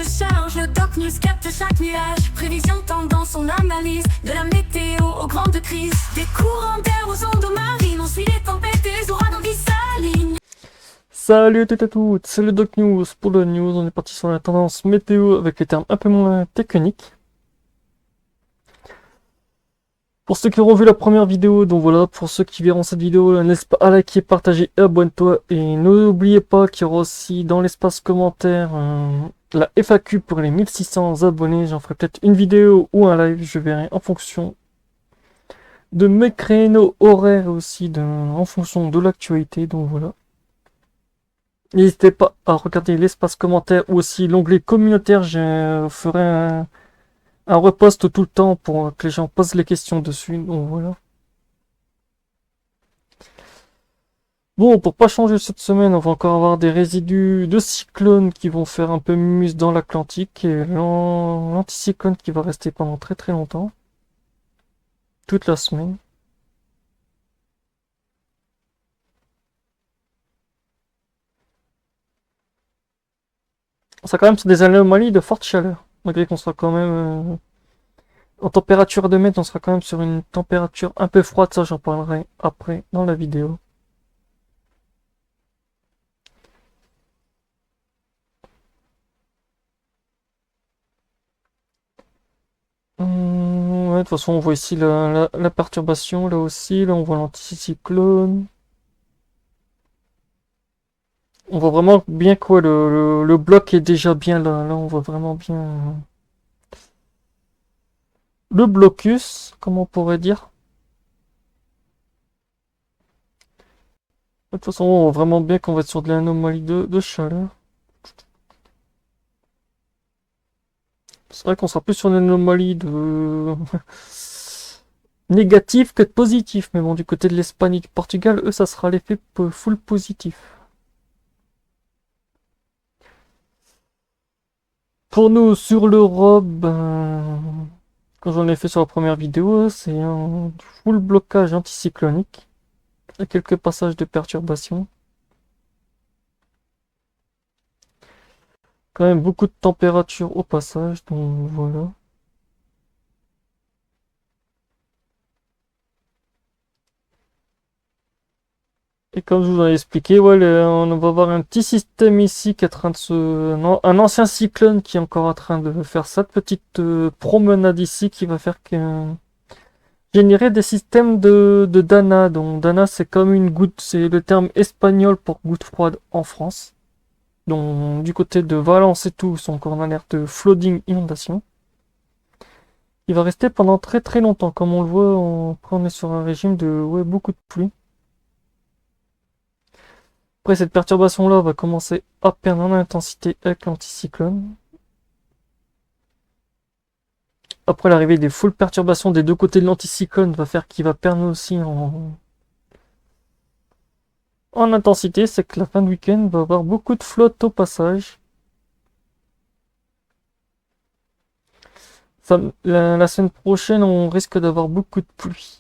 se charge, le Doc News capte chaque nuage. Prévision, tendance, on analyse. De la météo aux grandes crises. Des courants d'air aux ondes marines. On suit les tempêtes et les ouragans qui s'alignent. Salut à toutes et à toutes, c'est le Doc News. Pour le news, on est parti sur la tendance météo avec les termes un peu moins techniques. Pour ceux qui auront vu la première vidéo, donc voilà, pour ceux qui verront cette vidéo, n'hésite pas à liker, partager et abonne-toi. Et n'oubliez pas qu'il y aura aussi dans l'espace commentaire la FAQ pour les 1600 abonnés. J'en ferai peut-être une vidéo ou un live, je verrai en fonction de mes créneaux horaires et aussi en fonction de l'actualité, donc voilà. N'hésitez pas à regarder l'espace commentaire ou aussi l'onglet communautaire, je ferai un repost tout le temps pour que les gens posent les questions dessus, donc voilà. Bon, pour pas changer cette semaine, on va encore avoir des résidus de cyclones qui vont faire un peu mumuse dans l'Atlantique et l'anticyclone qui va rester pendant très très longtemps. Toute la semaine. Ça quand même c'est des anomalies de forte chaleur, malgré qu'on sera quand même en température de mètre, on sera quand même sur une température un peu froide, ça j'en parlerai après dans la vidéo. Ouais, de toute façon on voit ici la perturbation, là aussi, là on voit l'anticyclone. On voit vraiment bien quoi, le bloc est déjà bien là, là on voit vraiment bien le blocus, comme on pourrait dire. De toute façon on voit vraiment bien qu'on va être sur de l'anomalie de chaleur. C'est vrai qu'on sera plus sur une anomalie de négatif que de positif, mais bon, du côté de l'Espagne et du Portugal, eux, ça sera l'effet full positif. Pour nous, sur l'Europe, quand j'en ai fait sur la première vidéo, c'est un full blocage anticyclonique. Il y a quelques passages de perturbation. Quand même beaucoup de température au passage, donc voilà. Et comme je vous ai expliqué, ouais, on va avoir un petit système ici qui est en train de un ancien cyclone qui est encore en train de faire sa petite promenade ici qui va faire générer des systèmes de Dana. Donc Dana c'est comme une goutte, c'est le terme espagnol pour goutte froide en France. Donc du côté de Valence et tout, sont encore en alerte de flooding inondation. Il va rester pendant très très longtemps, comme on le voit, après on est sur un régime de beaucoup de pluie. Après, cette perturbation-là va commencer à perdre en intensité avec l'anticyclone. Après, l'arrivée des full perturbations des deux côtés de l'anticyclone va faire qu'il va perdre aussi en intensité. C'est que la fin de week-end va avoir beaucoup de flotte au passage. La semaine prochaine, on risque d'avoir beaucoup de pluie.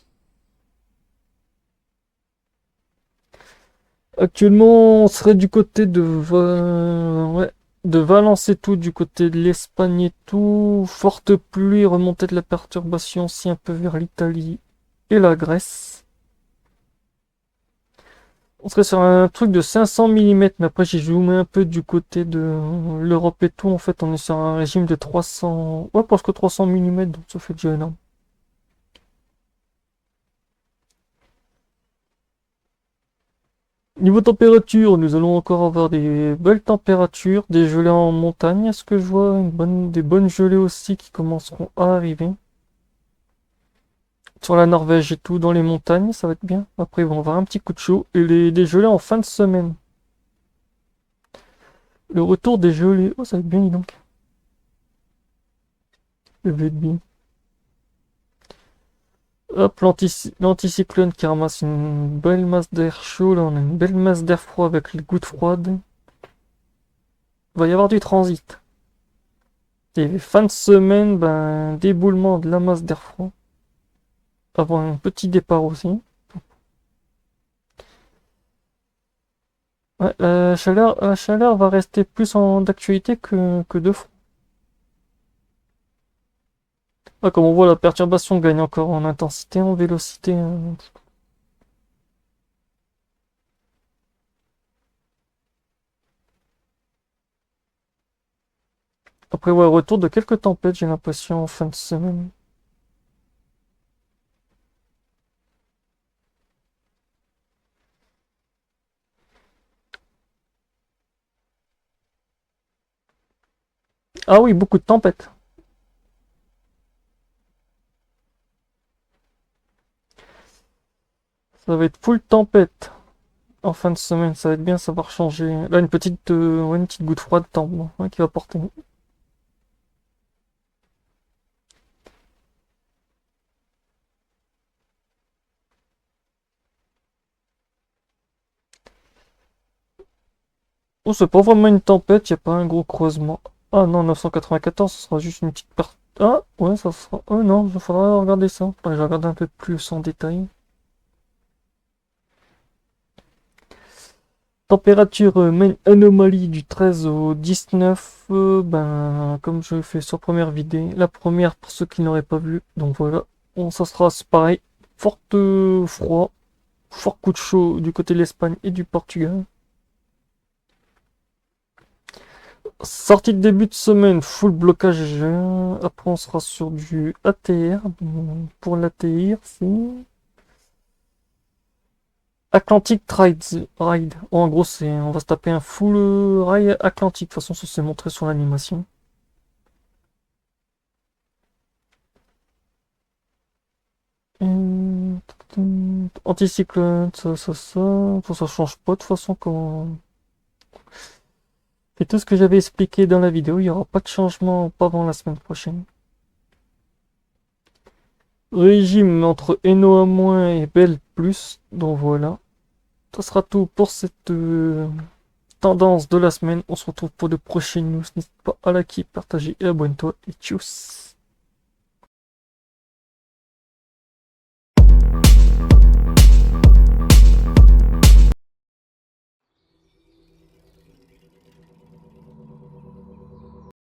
Actuellement, on serait du côté de Valence et tout, du côté de l'Espagne et tout. Forte pluie, remontée de la perturbation aussi un peu vers l'Italie et la Grèce. On serait sur un truc de 500 mm, mais après j'ai zoomé un peu du côté de l'Europe et tout. En fait, on est sur un régime de 300, ouais, presque 300 mm, donc ça fait déjà énorme. Niveau température, nous allons encore avoir des belles températures, des gelées en montagne, est-ce que je vois des bonnes gelées aussi qui commenceront à arriver. Sur la Norvège et tout, dans les montagnes, ça va être bien. Après, ils vont avoir un petit coup de chaud et des gelées en fin de semaine. Le retour des gelées, oh ça va être bien, dis donc. Ça va être bien. Hop, l'anticyclone qui ramasse une belle masse d'air chaud. Là, on a une belle masse d'air froid avec les gouttes froides. Il va y avoir du transit. Et fin de semaine, déboulement de la masse d'air froid. Avant un petit départ aussi. Ouais, la chaleur va rester plus d'actualité que de froid. Ah, comme on voit, la perturbation gagne encore en intensité, en vélocité. Après, ouais, retour de quelques tempêtes, j'ai l'impression, en fin de semaine. Ah oui, beaucoup de tempêtes. Ça va être full tempête en fin de semaine. Ça va être bien savoir changer. Là, ouais, une petite goutte froide tombe, bon, ouais, qui va porter. Oh, c'est pas vraiment une tempête, y a pas un gros creusement. Ah non, 994, ce sera juste une petite partie. Ah, ouais, ça sera. Oh non, il faudra regarder ça. Faudrait que je regarde un peu plus en détail. Température main anomalie du 13 au 19. Ben, comme je l'ai fait sur première vidéo. La première pour ceux qui n'auraient pas vu. Donc voilà. Bon, ça sera pareil. Forte froid. Fort coup de chaud du côté de l'Espagne et du Portugal. Sortie de début de semaine, full blocage. Après, on sera sur du ATR. Pour l'ATR, c'est Atlantic Ride. En gros, on va se taper un full rail Atlantique. De toute façon, ça s'est montré sur l'animation. Anticyclone, ça change pas de toute façon quand. C'est tout ce que j'avais expliqué dans la vidéo. Il n'y aura pas de changement pas avant la semaine prochaine. Régime entre Enoa- et Belle plus. Donc voilà. Ça sera tout pour cette tendance de la semaine. On se retrouve pour de prochaines news. N'hésite pas à liker, partager et abonne-toi. Et tchuss.